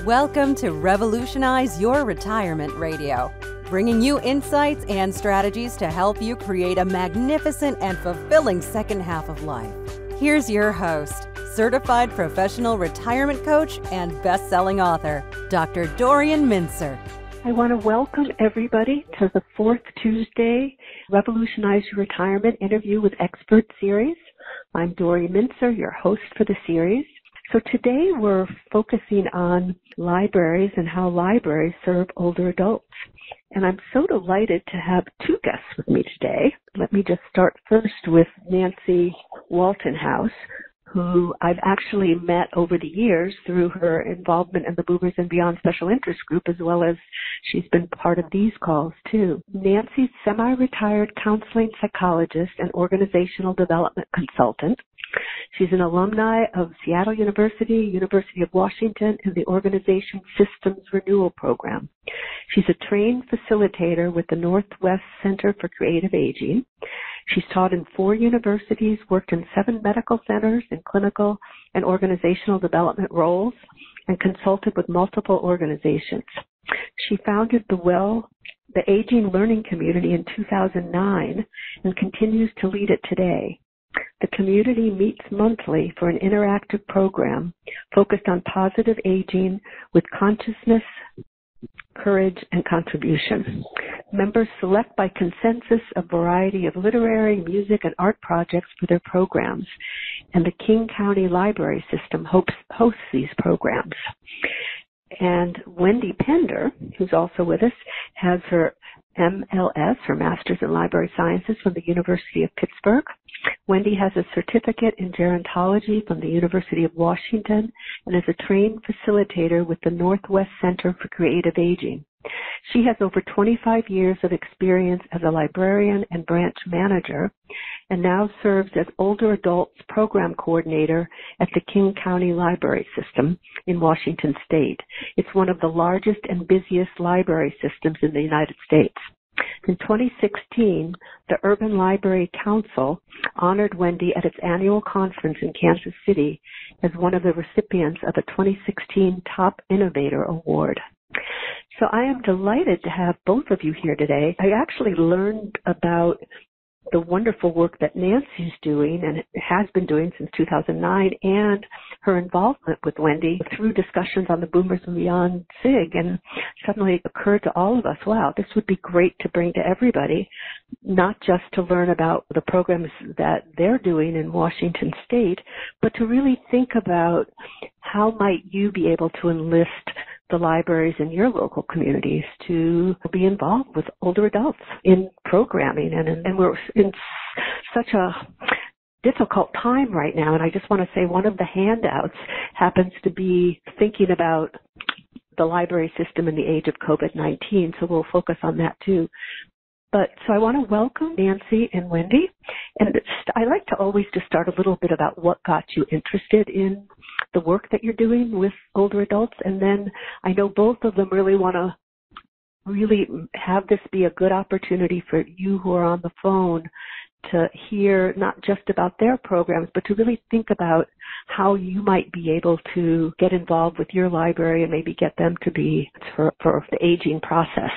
Welcome to Revolutionize Your Retirement Radio, bringing you insights and strategies to help you create a magnificent and fulfilling second half of life. Here's your host, certified professional retirement coach and best-selling author, Dr. Dorian Mintzer. I want to welcome everybody to the fourth Tuesday Revolutionize Your Retirement Interview with Expert series. I'm Dorian Mintzer, your host for the series. So today we're focusing on libraries and how libraries serve older adults. And I'm so delighted to have two guests with me today. Let me just start first with Nancy Walton, who I've actually met over the years through her involvement in the Boomers and Beyond Special Interest Group, as well as she's been part of these calls too. Nancy's semi-retired counseling psychologist and organizational development consultant. She's an alumni of Seattle University, University of Washington, and the Organization Systems Renewal Program. She's a trained facilitator with the Northwest Center for Creative Aging. She's taught in 4 universities, worked in 7 medical centers in clinical and organizational development roles, and consulted with multiple organizations. She founded the Aging Learning Community in 2009 and continues to lead it today. The community meets monthly for an interactive program focused on positive aging with consciousness, courage, and contribution. Members select by consensus a variety of literary, music, and art projects for their programs, and the King County Library System hosts these programs. And Wendy Pender, who's also with us, has her MLS, her Master's in Library Sciences from the University of Pittsburgh. Wendy has a certificate in gerontology from the University of Washington and is a trained facilitator with the Northwest Center for Creative Aging. She has over 25 years of experience as a librarian and branch manager and now serves as older adults program coordinator at the King County Library System in Washington State. It's one of the largest and busiest library systems in the United States. In 2016, the Urban Library Council honored Wendy at its annual conference in Kansas City as one of the recipients of a 2016 Top Innovator Award. So I am delighted to have both of you here today. I actually learned about the wonderful work that Nancy's doing and has been doing since 2009 and her involvement with Wendy through discussions on the Boomers and Beyond SIG, and suddenly it occurred to all of us, wow, this would be great to bring to everybody, not just to learn about the programs that they're doing in Washington State, but to really think about how might you be able to enlist the libraries in your local communities to be involved with older adults in programming. And we're in such a difficult time right now. And I just want to say one of the handouts happens to be thinking about the library system in the age of COVID-19. So we'll focus on that too. But so I want to welcome Nancy and Wendy. And I like to always just start a little bit about what got you interested in the work that you're doing with older adults. And then I know both of them really want to really have this be a good opportunity for you who are on the phone to hear not just about their programs, but to really think about how you might be able to get involved with your library and maybe get them to be for the aging process.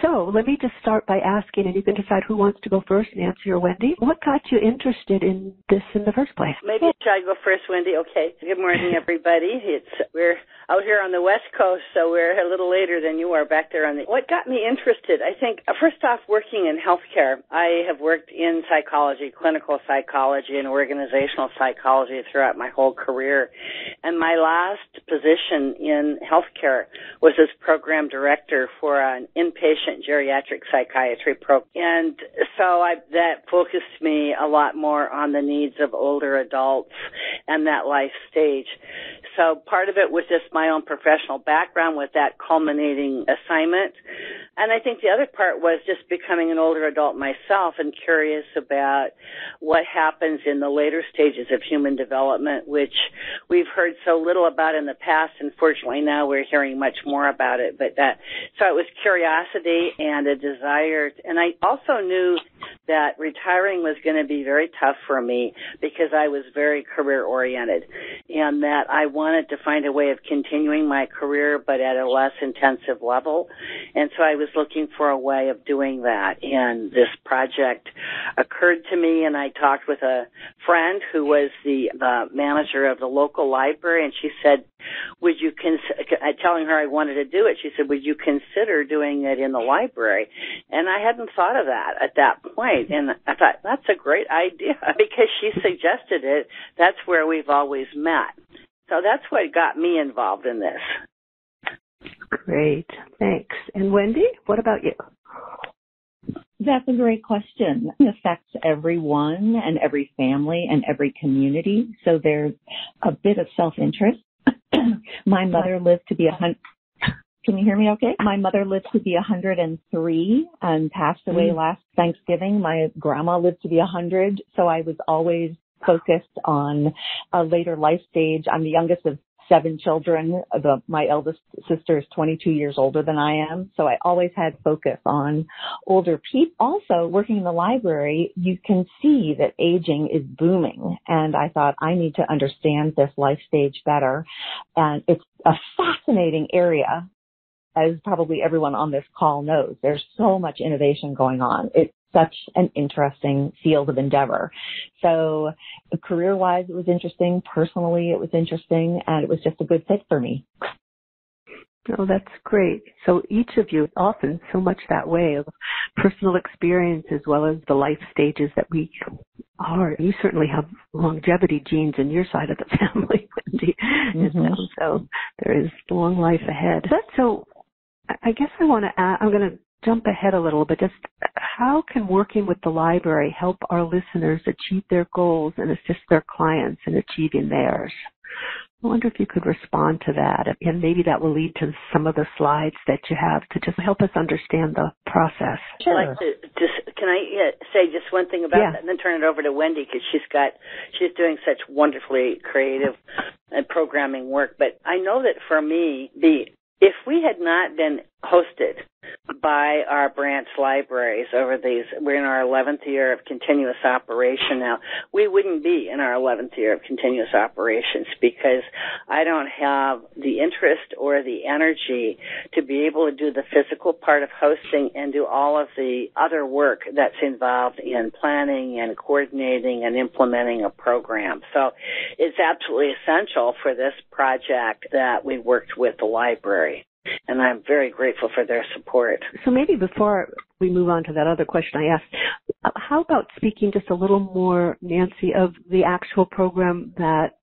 So let me just start by asking, and you can decide who wants to go first, Nancy or Wendy. What got you interested in this in the first place? Maybe I go first, Wendy. Okay. Good morning, everybody. We're out here on the West Coast, so we're a little later than you are back there on the. What got me interested? I think first off, working in healthcare. I have worked in psychology, clinical psychology, and organizational psychology throughout my whole career. And my last position in healthcare was as program director for an inpatient geriatric psychiatry program. And so that focused me a lot more on the needs of older adults and that life stage. So part of it was just my own professional background with that culminating assignment. And I think the other part was just becoming an older adult myself and curious about what happens in the later stages of human development, which we've heard so little about in the past. Unfortunately, now we're hearing much more about it. So it was curiosity and a desire. And I also knew that retiring was going to be very tough for me because I was very career-oriented, and that I wanted to find a way of continuing my career but at a less intensive level. And so I was looking for a way of doing that. And this project occurred to me, and I talked with a friend who was the manager of the local library, and she said, telling her I wanted to do it, she said, would you consider doing it in the library? And I hadn't thought of that at that point. And I thought, that's a great idea because she suggested it. That's where we've always met. So that's what got me involved in this. Great. Thanks. And Wendy, what about you? That's a great question. It affects everyone and every family and every community. So there's a bit of self-interest. My mother lived to be 100. Can you hear me okay? My mother lived to be 103 and passed away last Thanksgiving. My grandma lived to be 100. So I was always focused on a later life stage. I'm the youngest of 7 children. My eldest sister is 22 years older than I am. So I always had focus on older people. Also, working in the library, you can see that aging is booming. And I thought, I need to understand this life stage better. And it's a fascinating area, as probably everyone on this call knows. There's so much innovation going on. It's such an interesting field of endeavor. So career-wise, it was interesting. Personally, it was interesting, and it was just a good fit for me. Oh, that's great. So each of you, often so much that way of personal experience as well as the life stages that we are. You certainly have longevity genes in your side of the family, Wendy. So there is long life ahead. So I guess I'm going to jump ahead a little bit. Just how can working with the library help our listeners achieve their goals and assist their clients in achieving theirs? I wonder if you could respond to that, and maybe that will lead to some of the slides that you have to just help us understand the process. Sure. I'd like to can I say just one thing about that and then turn it over to Wendy because she's doing such wonderfully creative and programming work. But I know that for me, if we had not been hosted by our branch libraries we're in our 11th year of continuous operation now. We wouldn't be in our 11th year of continuous operations because I don't have the interest or the energy to be able to do the physical part of hosting and do all of the other work that's involved in planning and coordinating and implementing a program. So it's absolutely essential for this project that we worked with the library. And I'm very grateful for their support. So maybe before we move on to that other question I asked, how about speaking just a little more, Nancy, of the actual program that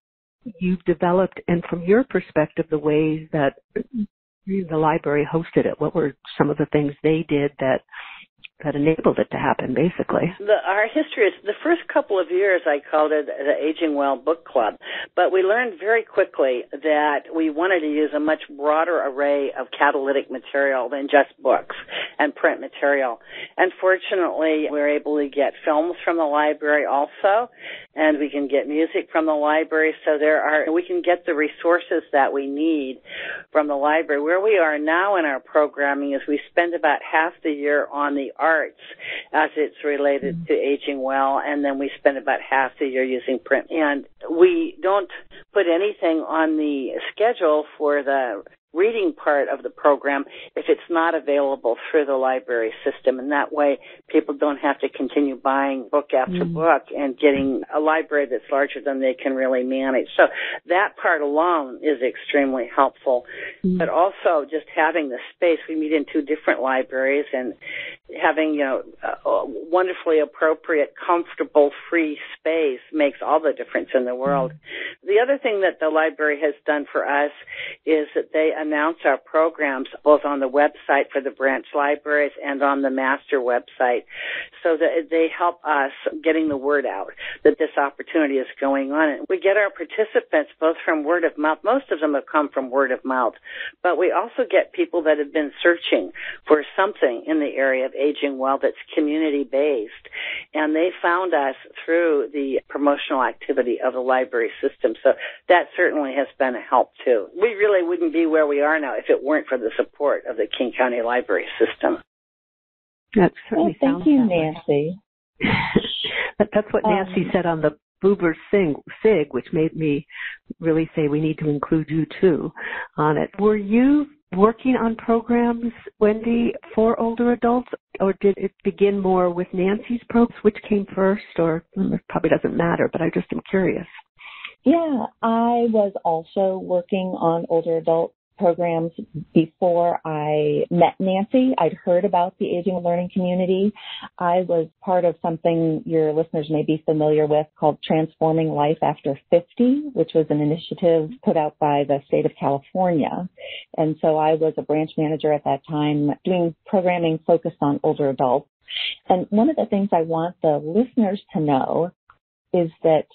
you've developed and from your perspective, the ways that the library hosted it? What were some of the things they did that enabled it to happen, basically? Our history is, the first couple of years I called it the Aging Well Book Club, but we learned very quickly that we wanted to use a much broader array of catalytic material than just books and print material. And fortunately, we're able to get films from the library also, and we can get music from the library, so we can get the resources that we need from the library. Where we are now in our programming is we spend about half the year on the arts as it's related to aging well, and then we spend about half the year using print. And we don't put anything on the schedule for the reading part of the program if it's not available through the library system. And that way people don't have to continue buying book after book and getting a library that's larger than they can really manage. So that part alone is extremely helpful. But also just having the space. We meet in 2 different libraries, and having, a wonderfully appropriate, comfortable, free space makes all the difference in the world. The other thing that the library has done for us is that they announce our programs both on the website for the branch libraries and on the master website, so that they help us getting the word out that this opportunity is going on. And we get our participants both from word of mouth. Most of them have come from word of mouth, but we also get people that have been searching for something in the area of aging well that's community-based, and they found us through the promotional activity of the library system. So that certainly has been a help, too. We really wouldn't be where we are now if it weren't for the support of the King County Library System. That certainly thank you, Nancy. But that's what Nancy said on the Boober SIG, which made me really say we need to include you, too, on it. Were you working on programs, Wendy, for older adults, or did it begin more with Nancy's programs? Which came first, or it probably doesn't matter, but I just am curious. Yeah, I was also working on older adult programs before I met Nancy. I'd heard about the Aging and Learning Community. I was part of something your listeners may be familiar with called Transforming Life After 50, which was an initiative put out by the state of California. And so I was a branch manager at that time doing programming focused on older adults. And one of the things I want the listeners to know is that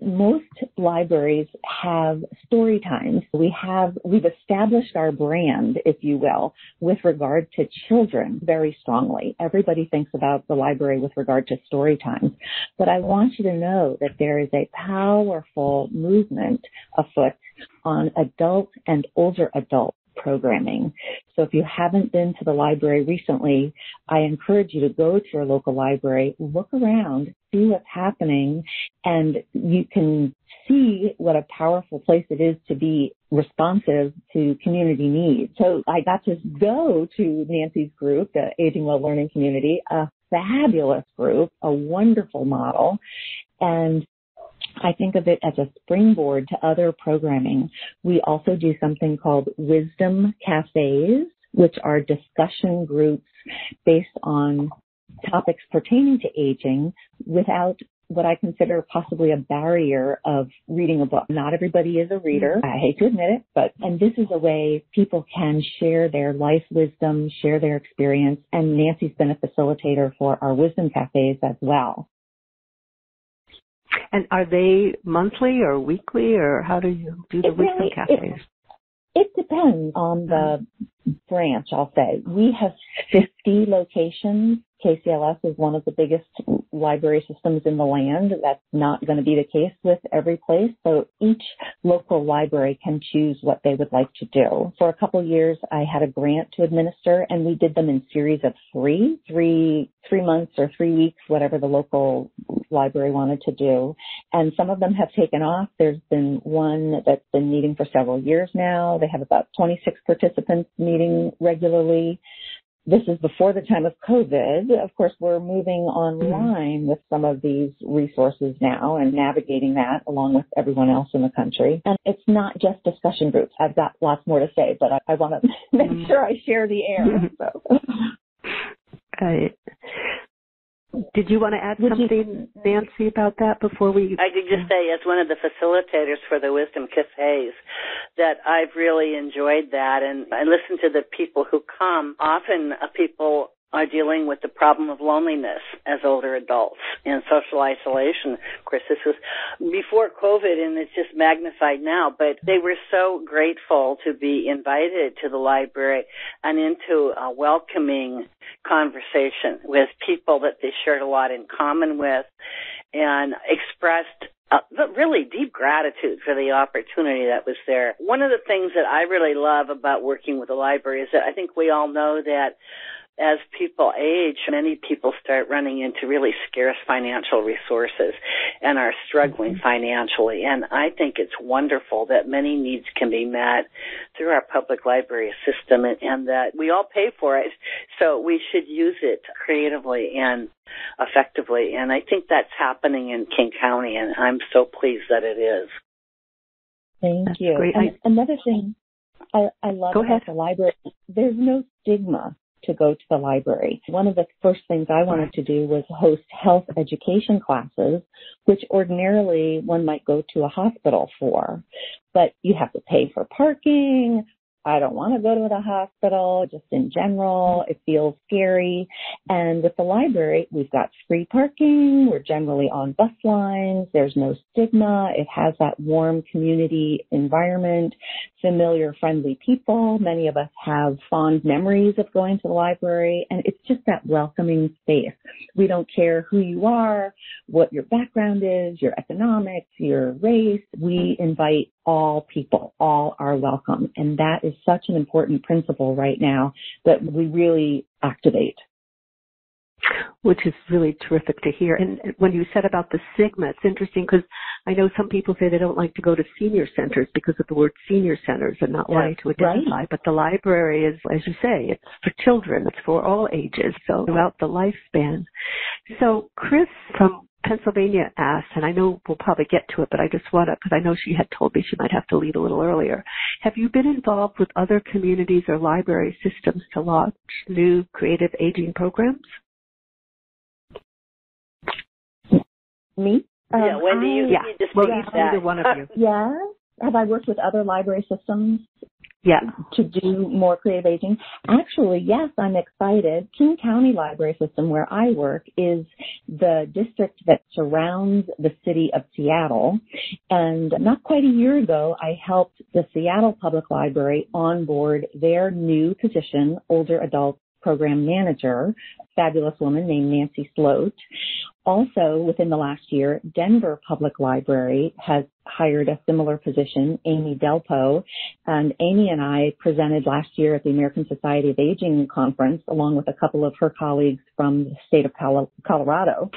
most libraries have story times. We've established our brand, if you will, with regard to children very strongly. Everybody thinks about the library with regard to story times. But I want you to know that there is a powerful movement afoot on adult and older adult programming. So if you haven't been to the library recently, I encourage you to go to your local library, look around, see what's happening, and you can see what a powerful place it is to be responsive to community needs. So I got to go to Nancy's group, the Aging Well Learning Community, a fabulous group, a wonderful model, and I think of it as a springboard to other programming. We also do something called Wisdom Cafes, which are discussion groups based on topics pertaining to aging without what I consider possibly a barrier of reading a book. Not everybody is a reader. I hate to admit it, and this is a way people can share their life wisdom, share their experience, and Nancy's been a facilitator for our Wisdom Cafes as well. And are they monthly or weekly, or how do you do the Wisdom Cafes? It depends on the branch, I'll say. We have 50 locations. KCLS is one of the biggest library systems in the land. That's not going to be the case with every place. So each local library can choose what they would like to do. For a couple of years, I had a grant to administer, and we did them in series of three months or 3 weeks, whatever the local library wanted to do. And some of them have taken off. There's been one that's been meeting for several years now. They have about 26 participants meeting regularly. This is before the time of COVID. Of course, we're moving online with some of these resources now and navigating that along with everyone else in the country. And it's not just discussion groups. I've got lots more to say, but I want to make sure I share the air. So. Did you want to add something, Nancy, about that before we... I could just say, as one of the facilitators for the Wisdom Cafes, that I've really enjoyed that. And I listen to the people who come. Often people are dealing with the problem of loneliness as older adults and social isolation. Of course, this was before COVID, and it's just magnified now, but they were so grateful to be invited to the library and into a welcoming conversation with people that they shared a lot in common with, and expressed really deep gratitude for the opportunity that was there. One of the things that I really love about working with the library is that I think we all know that as people age, many people start running into really scarce financial resources and are struggling financially. And I think it's wonderful that many needs can be met through our public library system, and that we all pay for it. So we should use it creatively and effectively. And I think that's happening in King County, and I'm so pleased that it is. Thank you. Another thing I love about the library, there's no stigma to go to the library. One of the first things I wanted to do was host health education classes, which ordinarily one might go to a hospital for. But you have to pay for parking, I don't want to go to the hospital, just in general. It feels scary. And with the library, we've got free parking. We're generally on bus lines. There's no stigma. It has that warm community environment, familiar, friendly people. Many of us have fond memories of going to the library, and it's just that welcoming space. We don't care who you are, what your background is, your economics, your race. We invite all people. All are welcome. And that is such an important principle right now that we really activate. Which is really terrific to hear. And when you said about the stigma, it's interesting because I know some people say they don't like to go to senior centers because of the word senior centers and not wanting to identify. Right. But the library is, as you say, it's for children. It's for all ages, so throughout the lifespan. So Chris from Pennsylvania asked, and I know we'll probably get to it, but I just want to, because I know she had told me she might have to leave a little earlier. Have you been involved with other communities or library systems to launch new creative aging programs? Me? Wendy, you need to speak to that. Either one of you. Yeah. Have I worked with other library systems? Yeah. To do more creative aging? Actually, yes, I'm excited. King County Library System, where I work, is the district that surrounds the city of Seattle. And not quite a year ago, I helped the Seattle Public Library onboard their new position, older adult program manager, fabulous woman named Nancy Sloat. Also, within the last year, Denver Public Library has hired a similar position, Amy Delpo, and Amy and I presented last year at the American Society of Aging Conference, along with a couple of her colleagues from the state of Colorado.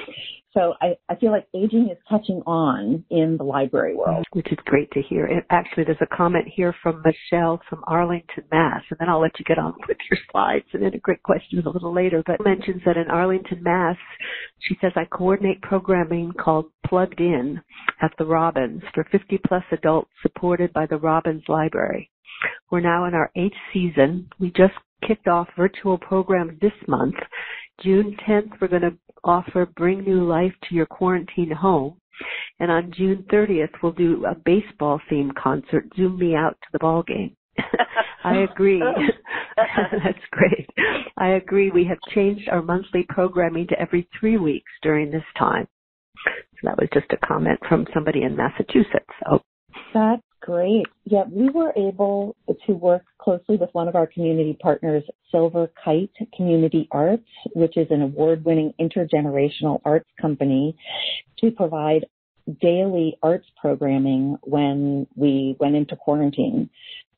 So I feel like aging is catching on in the library world. Which is great to hear. And actually, there's a comment here from Michelle from Arlington, Mass., and then I'll let you get on with your slides and integrate questions a little later, but mentions that in Arlington, Mass., she says, I coordinate programming called Plugged In at the Robbins for 50-plus adults supported by the Robbins Library. We're now in our 8th season. We just kicked off virtual programs this month. June 10th, we're going to offer Bring New Life to Your Quarantine Home. And on June 30th, we'll do a baseball-themed concert, Zoom Me Out to the Ball Game. I agree. That's great. I agree. We have changed our monthly programming to every 3 weeks during this time. So that was just a comment from somebody in Massachusetts. So. That's great. Yeah, we were able to work closely with one of our community partners, Silver Kite Community Arts, which is an award-winning intergenerational arts company, to provide daily arts programming when we went into quarantine.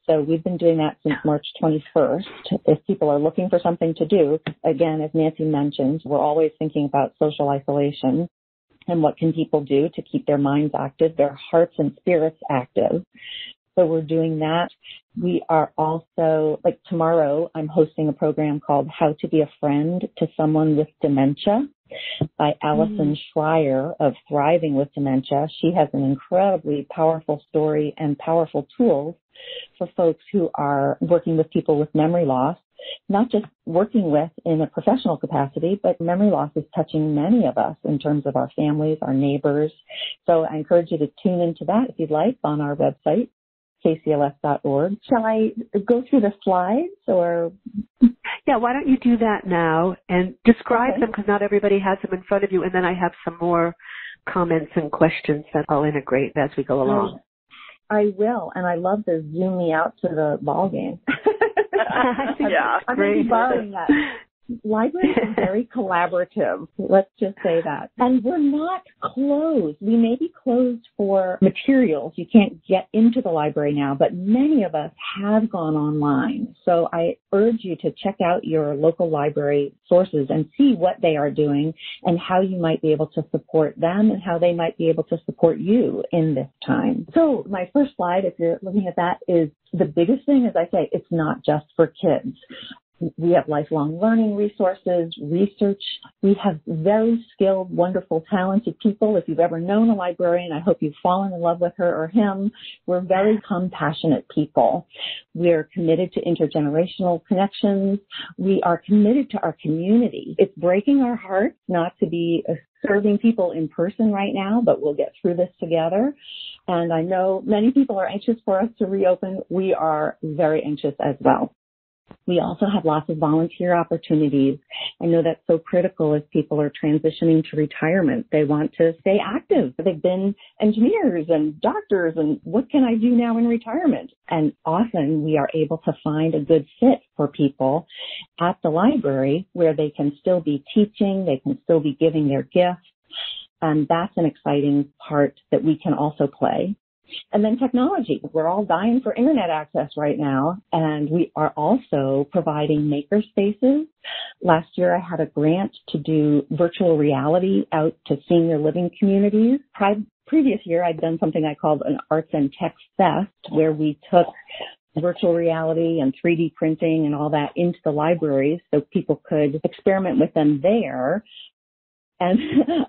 So we've been doing that since March 21st. If people are looking for something to do, again, as Nancy mentioned, we're always thinking about social isolation and what can people do to keep their minds active, their hearts and spirits active. So we're doing that. We are also, like tomorrow, I'm hosting a program called How to Be a Friend to Someone with Dementia by Allison Schreier of Thriving with Dementia. She has an incredibly powerful story and powerful tools for folks who are working with people with memory loss, not just working with in a professional capacity, but memory loss is touching many of us in terms of our families, our neighbors. So I encourage you to tune into that if you'd like on our website, KCLS.org. Shall I go through the slides or? Yeah, why don't you do that now and describe them because not everybody has them in front of you. And then I have some more comments and questions that I'll integrate as we go along. I will, and I love the Zoom Me Out to the ball game. Yeah, I'm going to be borrowing that. Libraries are very collaborative. Let's just say that. And we're not closed. We may be closed for materials. You can't get into the library now, but many of us have gone online. So I urge you to check out your local library sources and see what they are doing and how you might be able to support them and how they might be able to support you in this time. So my first slide, if you're looking at that, is the biggest thing, as I say, it's not just for kids. We have lifelong learning resources, research. We have very skilled, wonderful, talented people. If you've ever known a librarian, I hope you've fallen in love with her or him. We're very compassionate people. We're committed to intergenerational connections. We are committed to our community. It's breaking our hearts not to be serving people in person right now, but we'll get through this together. And I know many people are anxious for us to reopen. We are very anxious as well. We also have lots of volunteer opportunities. I know that's so critical as people are transitioning to retirement. They want to stay active. They've been engineers and doctors, and what can I do now in retirement? And often we are able to find a good fit for people at the library where they can still be teaching, they can still be giving their gifts. And that's an exciting part that we can also play. And then technology. We're all dying for internet access right now, and we are also providing maker spaces. Last year, I had a grant to do virtual reality out to senior living communities. Previous year, I'd done something I called an arts and tech fest, where we took virtual reality and 3D printing and all that into the libraries so people could experiment with them there. And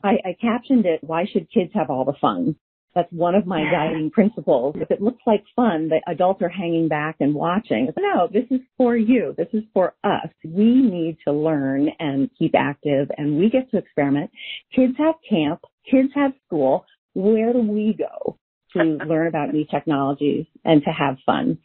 I captioned it, "Why should kids have all the fun?" That's one of my guiding principles. If it looks like fun, the adults are hanging back and watching. No, this is for you. This is for us. We need to learn and keep active, and we get to experiment. Kids have camp. Kids have school. Where do we go to learn about new technologies and to have fun?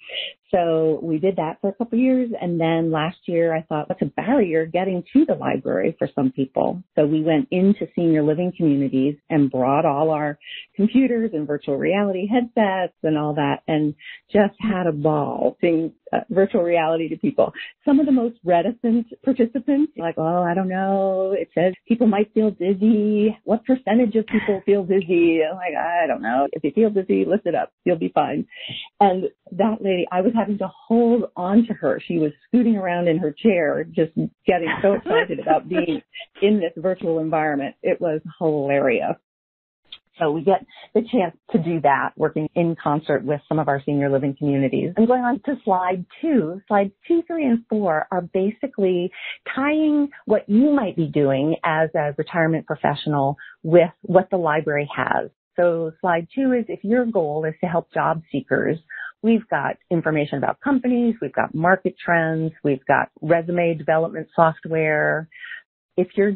So we did that for a couple of years. And then last year, I thought, what's a barrier getting to the library for some people? So we went into senior living communities and brought all our computers and virtual reality headsets and all that, and just had a ball seeing virtual reality to people. Some of the most reticent participants, like, oh, I don't know. It says people might feel dizzy. What percentage of people feel dizzy? I'm like, I don't know. If you feel dizzy, lift it up. You'll be fine. And that lady, I was having to hold on to her. She was scooting around in her chair, just getting so excited about being in this virtual environment. It was hilarious. So we get the chance to do that, working in concert with some of our senior living communities. I'm going on to slide 2. Slides 2, 3, and 4 are basically tying what you might be doing as a retirement professional with what the library has. So slide 2 is if your goal is to help job seekers, we've got information about companies, we've got market trends, we've got resume development software. If your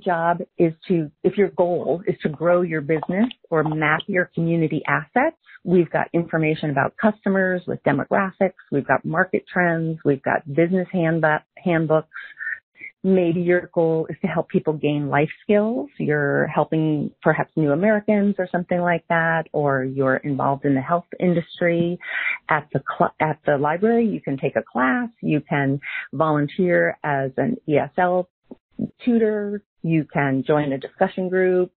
goal is to grow your business or map your community assets, we've got information about customers with demographics, we've got market trends, we've got business handbooks. Maybe your goal is to help people gain life skills. You're helping perhaps new Americans or something like that, or you're involved in the health industry. At the library, you can take a class. You can volunteer as an ESL tutor. You can join a discussion group.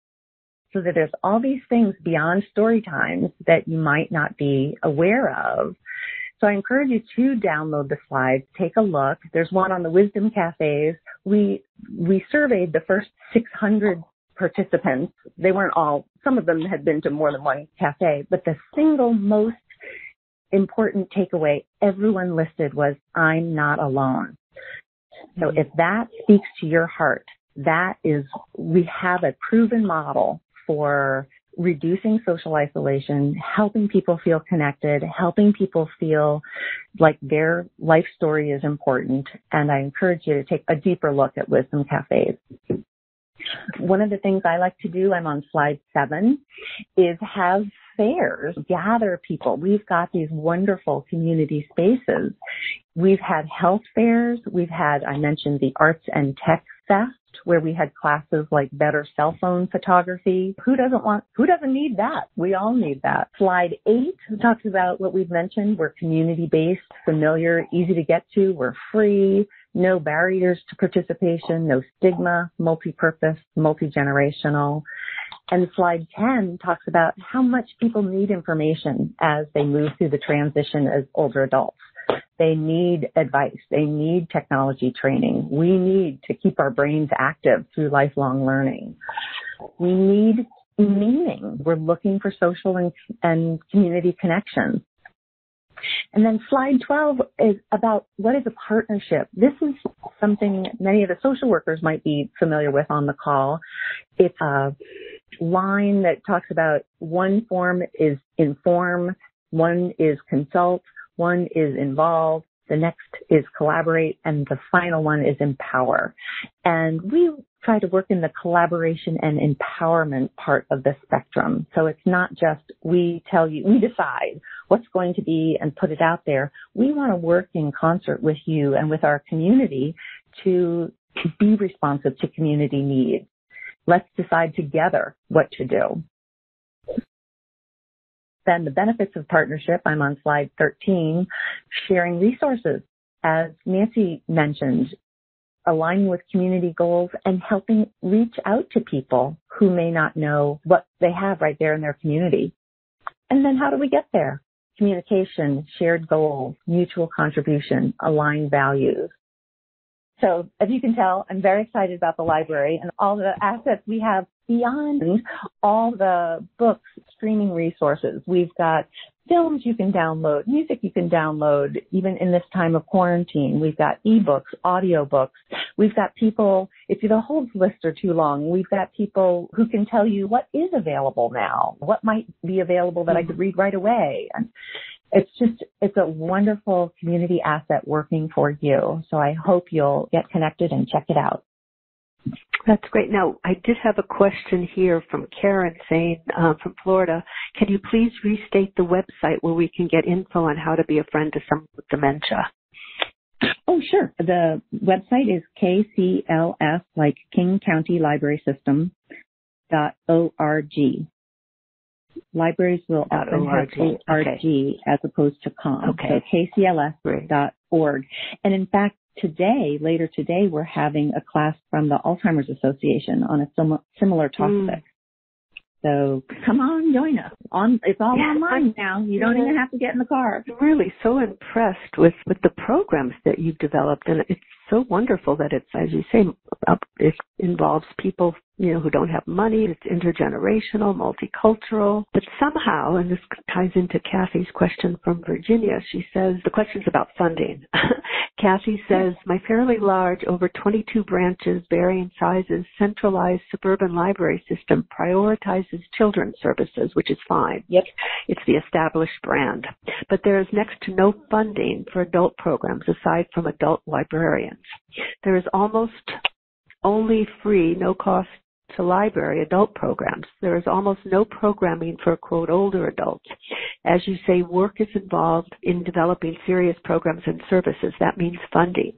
So that there's all these things beyond story times that you might not be aware of. So I encourage you to download the slides, take a look. There's one on the Wisdom Cafes. We surveyed the first 600 participants. They weren't all, some of them had been to more than one cafe, but the single most important takeaway everyone listed was, I'm not alone. So if that speaks to your heart, we have a proven model for reducing social isolation, helping people feel connected, helping people feel like their life story is important. And I encourage you to take a deeper look at Wisdom Cafes. One of the things I like to do, I'm on slide 7, is have fairs, gather people. We've got these wonderful community spaces. We've had health fairs. I mentioned the Arts and Tech Fest, where we had classes like better cell phone photography. Who doesn't need that? We all need that. Slide 8 talks about what we've mentioned. We're community-based, familiar, easy to get to. We're free, no barriers to participation, no stigma, multi-purpose, multi-generational. And slide 10 talks about how much people need information as they move through the transition as older adults. They need advice. They need technology training. We need to keep our brains active through lifelong learning. We need meaning. We're looking for social and community connections. And then slide 12 is about what is a partnership. This is something many of the social workers might be familiar with on the call. It's a line that talks about one form is inform, one is consult, one is involved, The next is collaborate, and the final one is empower. And we try to work in the collaboration and empowerment part of the spectrum. So it's not just we decide what's going to be and put it out there. We want to work in concert with you and with our community to be responsive to community needs. Let's decide together what to do. Then the benefits of partnership, I'm on slide 13, sharing resources. As Nancy mentioned, aligning with community goals and helping reach out to people who may not know what they have right there in their community. And then how do we get there? Communication, shared goals, mutual contribution, aligned values. So as you can tell, I'm very excited about the library and all the assets we have beyond all the books, streaming resources. We've got films you can download, music you can download, even in this time of quarantine. We've got ebooks, audiobooks. We've got people, if the whole lists are too long, we've got people who can tell you what is available now, what might be available that I could read right away. And it's a wonderful community asset working for you. So I hope you'll get connected and check it out. That's great. Now, I did have a question here from Karen saying, from Florida, can you please restate the website where we can get info on how to be a friend to someone with dementia? Oh, sure. The website is KCLS, like King County Library System, .org. Libraries will often have .org as opposed to .com. Okay. So KCLS.org. And in fact, later today, we're having a class from the Alzheimer's Association on a similar topic. So come on, join us. It's all online now. You don't even have to get in the car. I'm really so impressed with the programs that you've developed, and it's so wonderful that it's, as you say, it involves people, who don't have money. It's intergenerational, multicultural, but somehow, and this ties into Kathy's question from Virginia, she says, the question's about funding. Kathy says, my fairly large, over 22 branches, varying sizes, centralized suburban library system prioritizes children's services, which is fine. Yep. It's the established brand. But there is next to no funding for adult programs aside from adult librarians. There is almost only free, no cost to library adult programs. There is almost no programming for, quote, older adults. As you say, work is involved in developing serious programs and services. That means funding.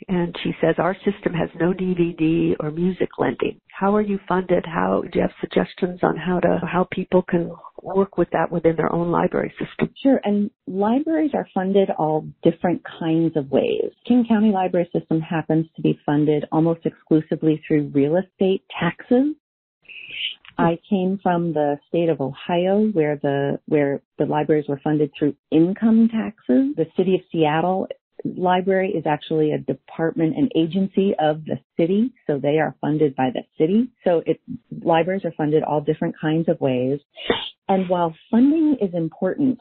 And she says, our system has no DVD or music lending. How are you funded? Do you have suggestions on how people can work with that within their own library system? Sure. And libraries are funded all different kinds of ways. King County Library System happens to be funded almost exclusively through real estate taxes. I came from the state of Ohio where the libraries were funded through income taxes. The city of Seattle library is actually a department and agency of the city, so they are funded by the city. So libraries are funded all different kinds of ways. And while funding is important,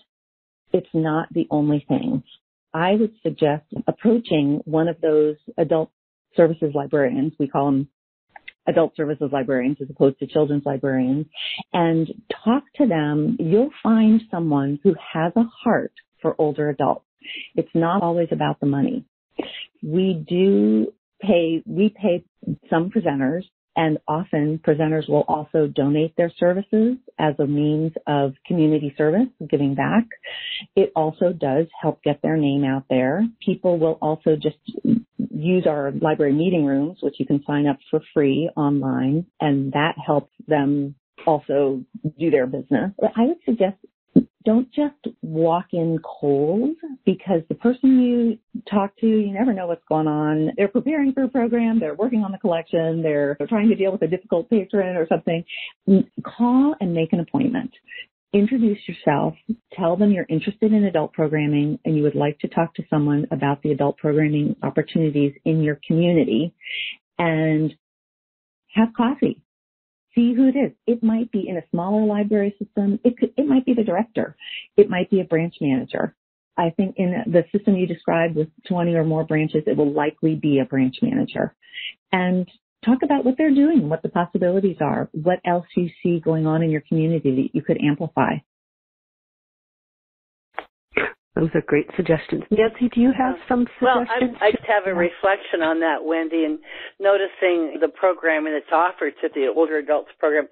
it's not the only thing. I would suggest approaching one of those adult services librarians, we call them adult services librarians as opposed to children's librarians, and talk to them. You'll find someone who has a heart for older adults. It's not always about the money. We pay some presenters, and often presenters will also donate their services as a means of community service, giving back. It also does help get their name out there. People will also just use our library meeting rooms, which you can sign up for free online, and that helps them also do their business. I would suggest don't just walk in cold, because the person you talk to, you never know what's going on. They're preparing for a program. They're working on the collection. They're trying to deal with a difficult patron or something. Call and make an appointment. Introduce yourself. Tell them you're interested in adult programming and you would like to talk to someone about the adult programming opportunities in your community, and have coffee. See who it is. It might be in a smaller library system. It might be the director. It might be a branch manager. I think in the system you described with 20 or more branches, it will likely be a branch manager. And talk about what they're doing, what the possibilities are, what else you see going on in your community that you could amplify. Those are great suggestions. Nancy, do you have some suggestions? Well, I just have a reflection on that, Wendy, and noticing the programming that's offered to the older adults program.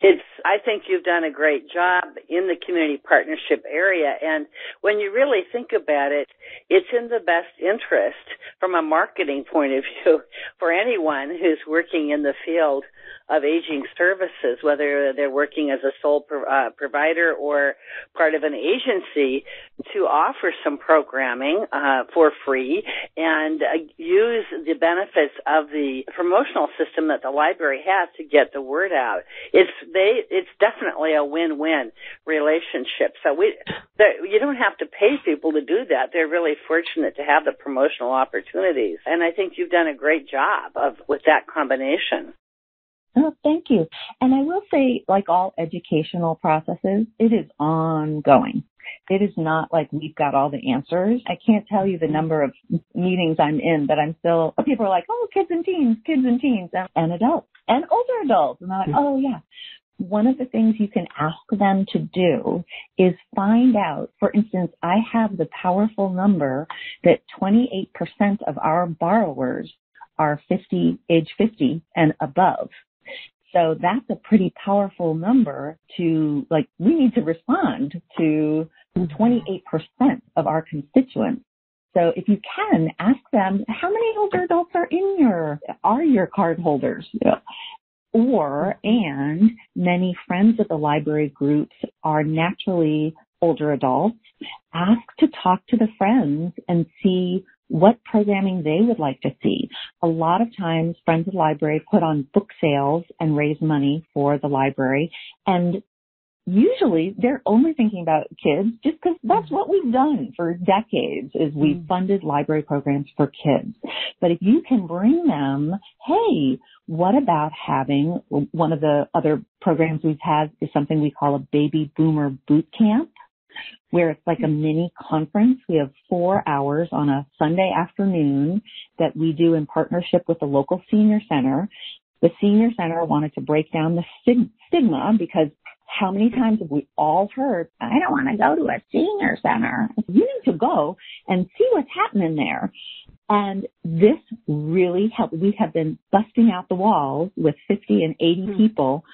I think you've done a great job in the community partnership area, and when you really think about it, it's in the best interest from a marketing point of view for anyone who's working in the field of aging services, whether they're working as a sole provider or part of an agency, to offer some programming for free and use the benefits of the promotional system that the library has to get the word out. It's definitely a win-win relationship. So you don't have to pay people to do that. They're really fortunate to have the promotional opportunities. And I think you've done a great job with that combination. Oh, thank you. And I will say, like all educational processes, it is ongoing. It is not like we've got all the answers. I can't tell you the number of meetings I'm in that I'm still, people are like, oh, kids and teens, and adults, and older adults. And I'm like, oh, yeah. One of the things you can ask them to do is find out, for instance, I have the powerful number that 28% of our borrowers are age 50 and above. So that's a pretty powerful number to, we need to respond to 28% of our constituents. So if you can, ask them, how many older adults are your card holders? Yeah. And many friends of the library groups are naturally older adults. Ask to talk to the friends and see what programming they would like to see. A lot of times, Friends of the Library put on book sales and raise money for the library. And usually they're only thinking about kids just because that's what we've done for decades is we've funded library programs for kids. But if you can bring them, hey, what about having one of the other programs we've had is something we call a baby boomer boot camp, where it's like a mini conference. We have 4 hours on a Sunday afternoon that we do in partnership with the local senior center. The senior center wanted to break down the stigma because how many times have we all heard, I don't want to go to a senior center. You need to go and see what's happening there. And this really helped. We have been busting out the walls with 50 and 80 people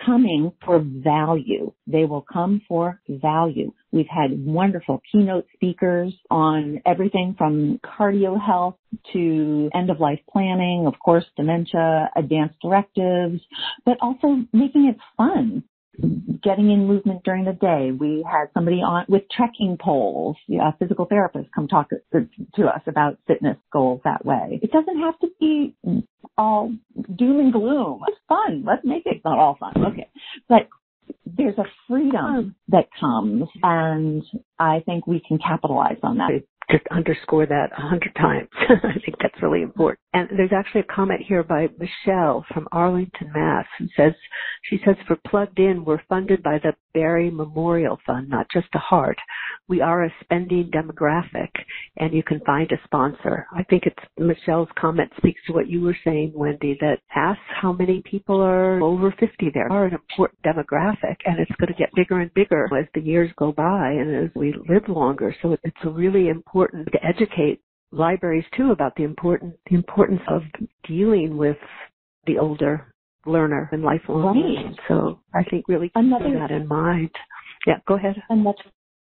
coming for value. They will come for value. We've had wonderful keynote speakers on everything from cardio health to end-of-life planning, of course, dementia, advanced directives, but also making it fun. Getting in movement during the day. We had somebody on with trekking poles, a physical therapist, come talk to us about fitness goals that way. It doesn't have to be all doom and gloom. It's fun. Let's make it not all fun. Okay. But there's a freedom that comes, and I think we can capitalize on that. Just underscore that 100 times. I think that's really important. And there's actually a comment here by Michelle from Arlington, Mass. She says, for Plugged In, we're funded by the Barry Memorial Fund, not just a heart. We are a spending demographic, and you can find a sponsor. I think Michelle's comment speaks to what you were saying, Wendy, that asks how many people are over 50 there. Are an important demographic, and it's going to get bigger and bigger as the years go by and as we live longer. So it's really important to educate libraries, too, about the importance of dealing with the older learner and lifelong learning. So I think really keep that in mind. Yeah, go ahead.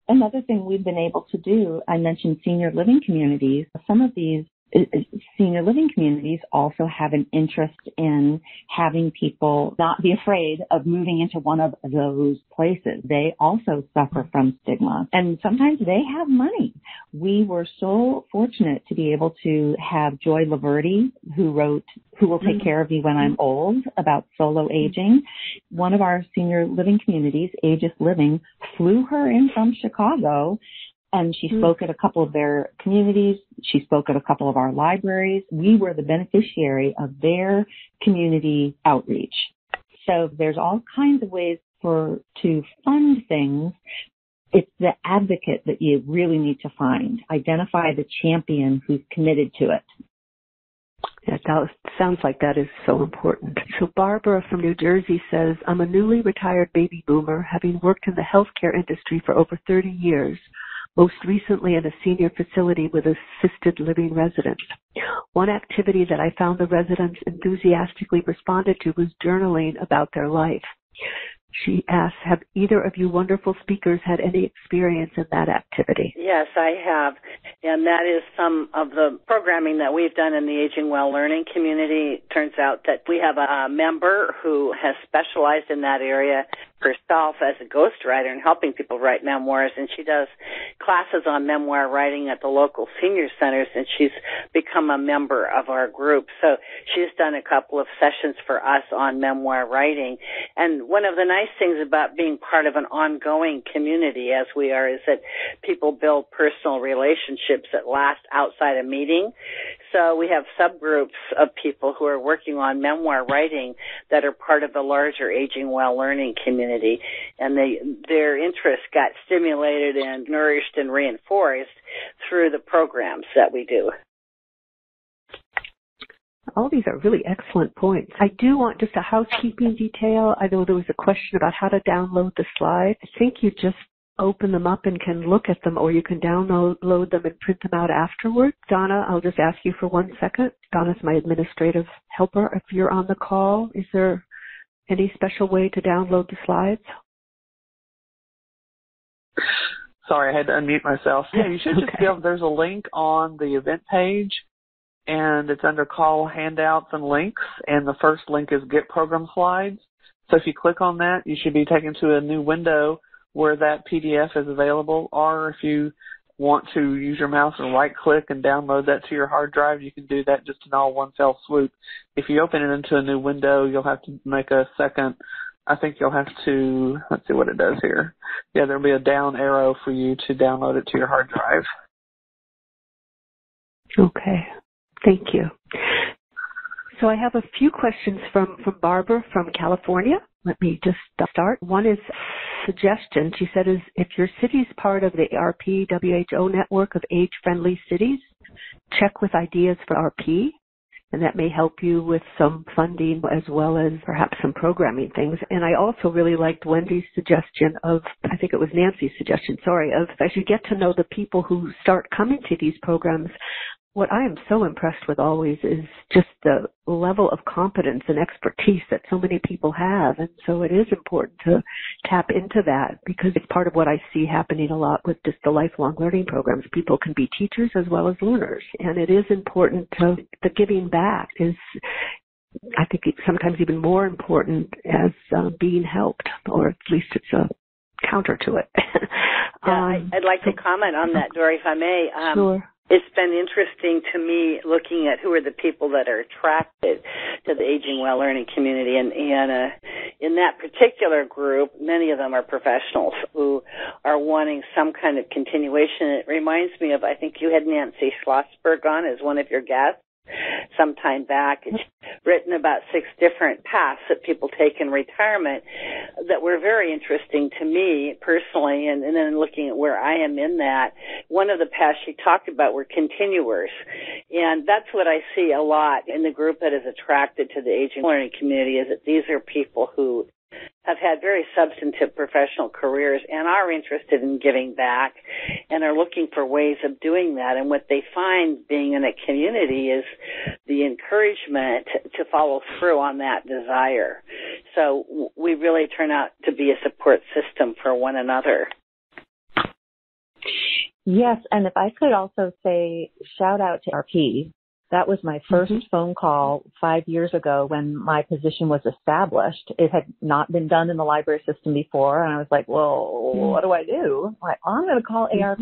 Another thing we've been able to do, I mentioned senior living communities. Some of these senior living communities also have an interest in having people not be afraid of moving into one of those places. They also suffer from stigma, and sometimes they have money. We were so fortunate to be able to have Joy Laverty, who wrote Who Will Take Care of Me When I'm Old, about solo aging. One of our senior living communities, Aegis Living, flew her in from Chicago, and she spoke at a couple of their communities. She spoke at a couple of our libraries. We were the beneficiary of their community outreach. So there's all kinds of ways to fund things. It's the advocate that you really need to find. Identify the champion who's committed to it. Yeah, that sounds like that is so important. So Barbara from New Jersey says, I'm a newly retired baby boomer, having worked in the healthcare industry for over 30 years. most recently in a senior facility with assisted living residents. One activity that I found the residents enthusiastically responded to was journaling about their life. She asked, have either of you wonderful speakers had any experience in that activity? Yes, I have. And that is some of the programming that we've done in the Aging Well Learning community. It turns out that we have a member who has specialized in that area herself as a ghostwriter and helping people write memoirs, and she does classes on memoir writing at the local senior centers, and she's become a member of our group. So she's done a couple of sessions for us on memoir writing. And one of the nice things about being part of an ongoing community, as we are, is that people build personal relationships that last outside a meeting. So we have subgroups of people who are working on memoir writing that are part of the larger Aging Well Learning community. And their interest got stimulated and nourished and reinforced through the programs that we do. All these are really excellent points. I do want just a housekeeping detail. I know there was a question about how to download the slides. I think you just open them up and can look at them, or you can download them and print them out afterwards. Donna, I'll just ask you for 1 second. Donna's my administrative helper. If you're on the call, is there any special way to download the slides? Sorry, I had to unmute myself. Yeah, you should just be able, there's a link on the event page, and it's under call handouts and links, and the first link is Get Program Slides. So if you click on that, you should be taken to a new window where that PDF is available, or if you want to use your mouse and right-click and download that to your hard drive, you can do that just in all one fell swoop. If you open it into a new window, you'll have to make a second. I think you'll have to, let's see what it does here. Yeah, there'll be a down arrow for you to download it to your hard drive. Okay, thank you. So I have a few questions from Barbara from California. Let me just start. One is suggestion. She said, if your city is part of the RP WHO network of age-friendly cities, check with ideas for RP, and that may help you with some funding as well as perhaps some programming things. And I also really liked Wendy's suggestion of, I think it was Nancy's suggestion, of as you get to know the people who start coming to these programs, what I am so impressed with always is just the level of competence and expertise that so many people have. And so it is important to tap into that, because it's part of what I see happening a lot with just the lifelong learning programs. People can be teachers as well as learners. And it is important to, the giving back is, I think, sometimes even more important as being helped, or at least it's a counter to it. Yeah, I'd like to comment on that, Dory, if I may. Sure. It's been interesting to me looking at who are the people that are attracted to the Aging Well Learning community. And in that particular group, many of them are professionals who are wanting some kind of continuation. It reminds me of, I think you had Nancy Schlossberg on as one of your guests some time back. It's written about 6 different paths that people take in retirement that were very interesting to me personally, and then looking at where I am in that. One of the paths she talked about were continuers, and that's what I see a lot in the group that is attracted to the Aging Learning community, is that these are people who have had very substantive professional careers and are interested in giving back and are looking for ways of doing that. And what they find being in a community is the encouragement to follow through on that desire. So we really turn out to be a support system for one another. Yes, and if I could also say shout out to RP. That was my first phone call 5 years ago when my position was established. It had not been done in the library system before, and I was like, well, what do I do? I'm like, I'm going to call ARP.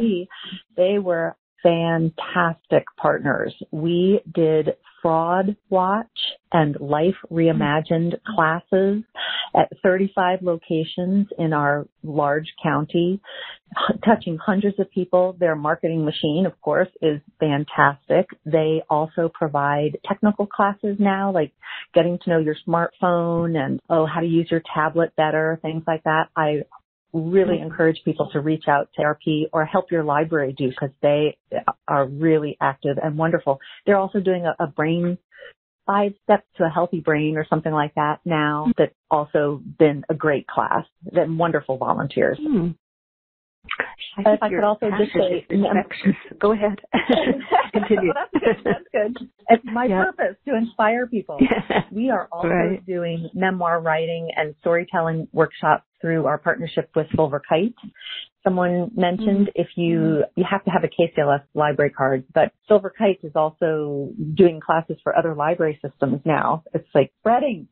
They were fantastic partners. We did Fraud Watch and Life Reimagined classes at 35 locations in our large county, touching hundreds of people. Their marketing machine, of course, is fantastic. They also provide technical classes now, like getting to know your smartphone and, how to use your tablet better, things like that. I really encourage people to reach out to RP or help your library do, because they are really active and wonderful. They're also doing a brain 5 steps to a healthy brain or something like that now. That's also been a great class. They're wonderful volunteers. If I could also just say, infectious. Go ahead. Continue. That's good. It's my purpose to inspire people. We are also doing memoir writing and storytelling workshops through our partnership with Silver Kite. Someone mentioned if you have to have a KCLS library card, but Silver Kite is also doing classes for other library systems now. It's like spreading.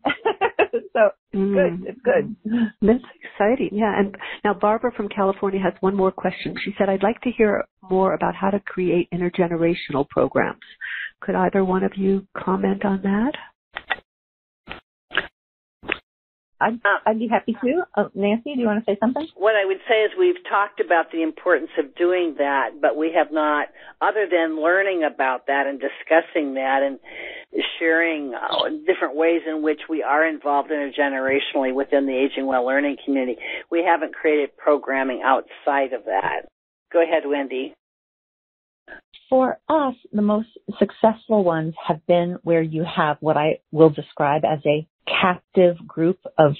So good. It's good. That's exciting. Yeah. And now Barbara from California has one more question. She said, I'd like to hear more about how to create intergenerational programs. Could either one of you comment on that? I'd be happy to. Nancy, do you want to say something? What I would say is we've talked about the importance of doing that, but we have not, other than learning about that and discussing that and sharing different ways in which we are involved intergenerationally within the Aging Well Learning community, we haven't created programming outside of that. Go ahead, Wendy. For us, the most successful ones have been where you have what I will describe as a captive group of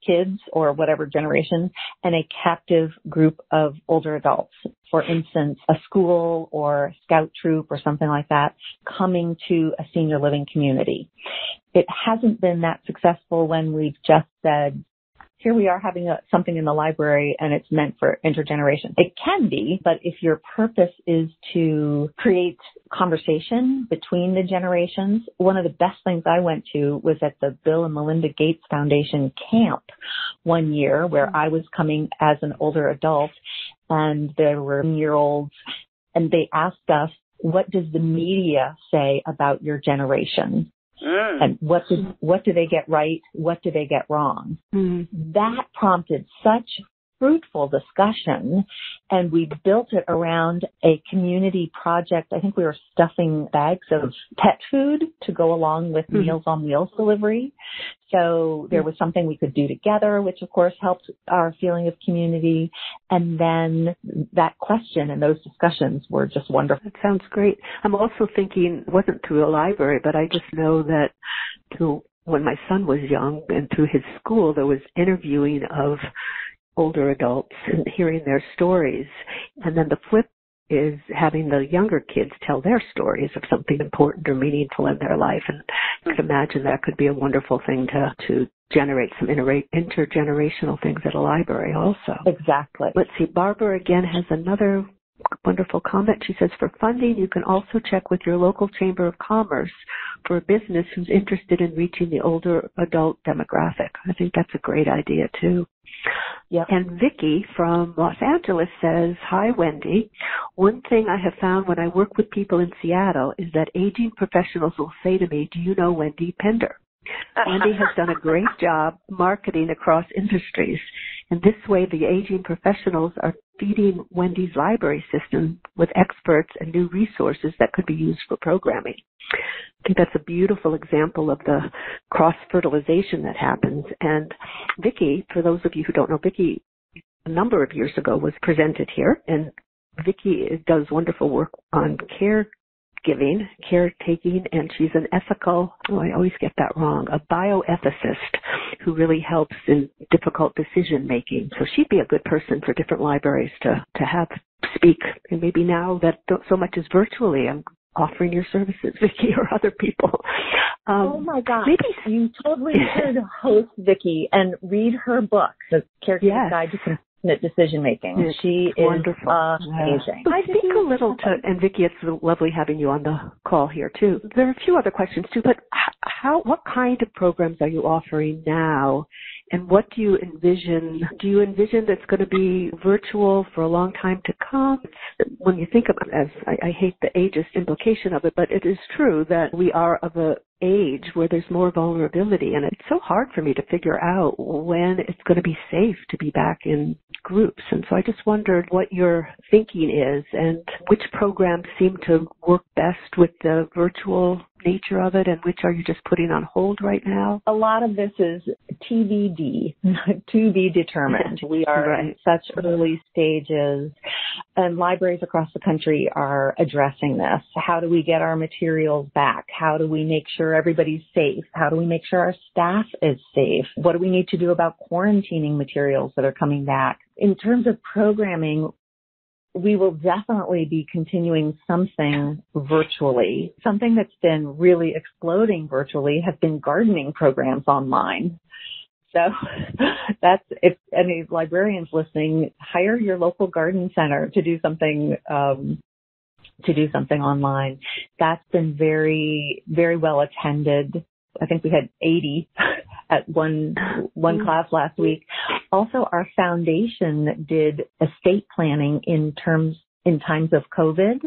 kids or whatever generation and a captive group of older adults. For instance, a school or scout troop or something like that coming to a senior living community. It hasn't been that successful when we've just said, here we are having something in the library and it's meant for intergeneration. It can be, but if your purpose is to create conversation between the generations, one of the best things I went to was at the Bill and Melinda Gates Foundation camp one year where I was coming as an older adult and there were year-olds and they asked us, what does the media say about your generation? And what do they get right? What do they get wrong? That prompted such fruitful discussion, and we built it around a community project. I think we were stuffing bags of pet food to go along with Meals on Wheels delivery. So there was something we could do together, which of course helped our feeling of community. And then that question and those discussions were just wonderful. That sounds great. I'm also thinking, it wasn't through a library, but I just know that through when my son was young and through his school, there was interviewing of older adults and hearing their stories. And then the flip is having the younger kids tell their stories of something important or meaningful in their life. And I can imagine that could be a wonderful thing to generate some intergenerational things at a library also. Exactly. Let's see, Barbara again has another wonderful comment. She says, for funding, you can also check with your local Chamber of Commerce for a business who's interested in reaching the older adult demographic. I think that's a great idea too. Yep. And Vicki from Los Angeles says, hi, Wendy. One thing I have found when I work with people in Seattle is that aging professionals will say to me, do you know Wendy Pender? Wendy has done a great job marketing across industries. And this way, the aging professionals are feeding Wendy's library system with experts and new resources that could be used for programming. I think that's a beautiful example of the cross-fertilization that happens. And Vicki, for those of you who don't know, Vicki, a number of years ago was presented here. And Vicki does wonderful work on caretaking, and she's an ethical, I always get that wrong, a bioethicist who really helps in difficult decision making. So she'd be a good person for different libraries to have speak. And maybe now that so much is virtually, I'm offering your services, Vicki, or other people. Oh my gosh. Maybe you totally should host Vicki and read her book, The Caregiver's Guide to Compassionate Decision Making. Yes, she wonderful. Is amazing. So speak a little to, and Vicki, it's lovely having you on the call here too. There are a few other questions too, but what kind of programs are you offering now? And what do you envision? Do you envision that's going to be virtual for a long time to come? When you think of it, as I hate the ageist implication of it, but it is true that we are of a age where there's more vulnerability, and it's so hard for me to figure out when it's going to be safe to be back in groups. And so I just wondered what your thinking is and which programs seem to work best with the virtual nature of it and which are you just putting on hold right now? A lot of this is TBD, to be determined. We are in such early stages, and libraries across the country are addressing this. How do we get our materials back? How do we make sure everybody's safe? How do we make sure our staff is safe? What do we need to do about quarantining materials that are coming back? In terms of programming, we will definitely be continuing something virtually. Something that's been really exploding virtually has been gardening programs online. So that's, if any librarians listening, hire your local garden center to do something online. That's been very, very well attended. I think we had 80 at one class last week. Also, our foundation did estate planning in times of COVID,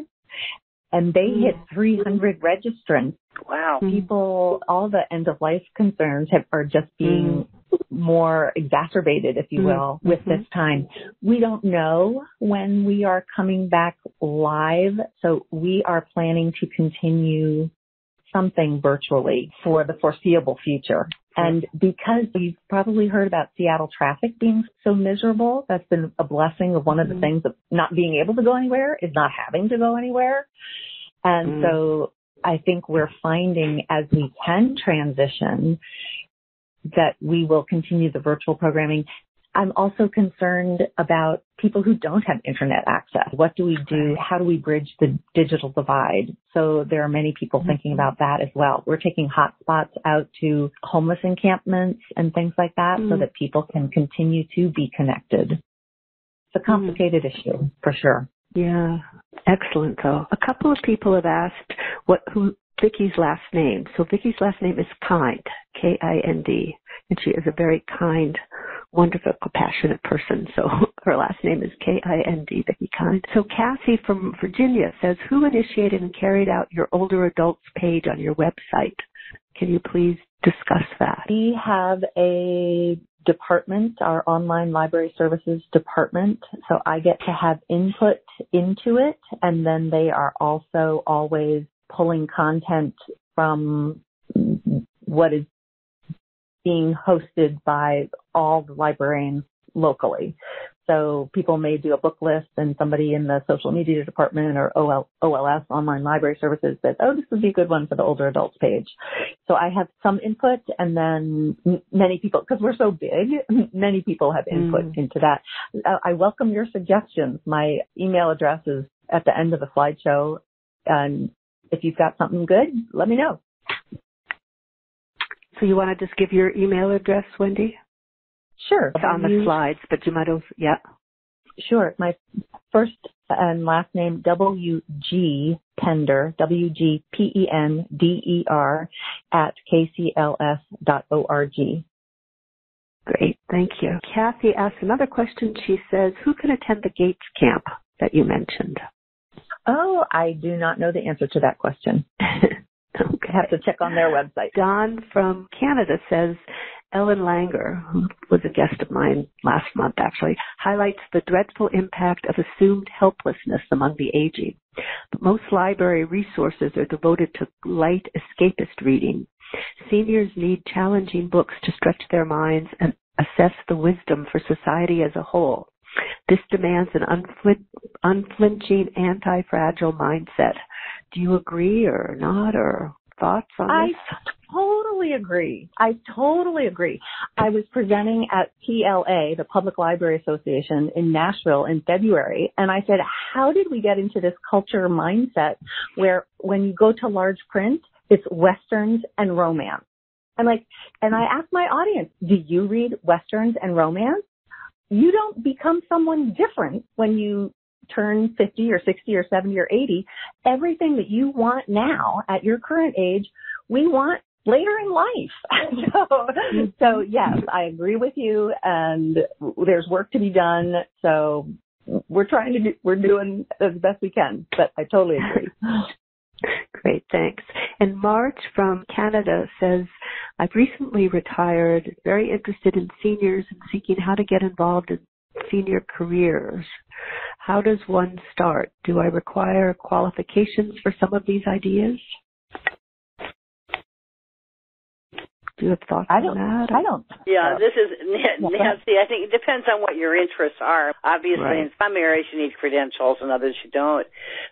and they hit 300 registrants. Wow. People, all the end of life concerns are just being more exacerbated, if you will, with this time. We don't know when we are coming back live, so we are planning to continue something virtually for the foreseeable future. And because you've probably heard about Seattle traffic being so miserable, that's been a blessing of one of the things of not being able to go anywhere is not having to go anywhere. And so I think we're finding as we can transition that we will continue the virtual programming. I'm also concerned about people who don't have internet access. What do we do? How do we bridge the digital divide? So there are many people thinking about that as well. We're taking hotspots out to homeless encampments and things like that so that people can continue to be connected. It's a complicated issue for sure. Yeah. Excellent, though. A couple of people have asked who Vicky's last name. So Vicky's last name is Kind, K-I-N-D, and she is a very kind, wonderful, compassionate person. So her last name is K-I-N-D, Vicky Kind. So Cassie from Virginia says, who initiated and carried out your older adults page on your website? Can you please discuss that? We have a department, our online library services department. So I get to have input into it, and then they are also always pulling content from what is being hosted by all the librarians locally. So people may do a book list and somebody in the social media department or OLS, Online Library Services, says, oh, this would be a good one for the older adults page. So I have some input, and then many people, because we're so big, many people have input into that. I welcome your suggestions. My email address is at the end of the slideshow, and if you've got something good, let me know. So you want to just give your email address, Wendy? Sure. It's on the slides, but you might have, Sure. My first and last name, W.G. Pender, W-G-P-E-N-D-E-R, at KCLS.org. Great. Thank you. Kathy asked another question. She says, who can attend the Gates camp that you mentioned? Oh, I do not know the answer to that question. Okay. I have to check on their website. Don from Canada says, Ellen Langer, who was a guest of mine last month actually, highlights the dreadful impact of assumed helplessness among the aging. But most library resources are devoted to light escapist reading. Seniors need challenging books to stretch their minds and assess the wisdom for society as a whole. This demands an unflinching, anti-fragile mindset. Do you agree or not, or thoughts on this? I totally agree. I was presenting at PLA, the Public Library Association in Nashville in February, and I said, how did we get into this culture mindset where when you go to large print, it's Westerns and romance? And I asked my audience, do you read Westerns and romance? You don't become someone different when you turn 50 or 60 or 70 or 80. Everything that you want now at your current age, we want later in life. So yes, I agree with you, and there's work to be done. So we're doing as best we can, but I totally agree. Great, thanks. And Marge from Canada says, I've recently retired, very interested in seniors and seeking how to get involved in senior careers. How does one start? Do I require qualifications for some of these ideas? Do you have thoughts on that? I don't. Yeah, this is, Nancy, I think it depends on what your interests are. Obviously, in some areas you need credentials and others you don't.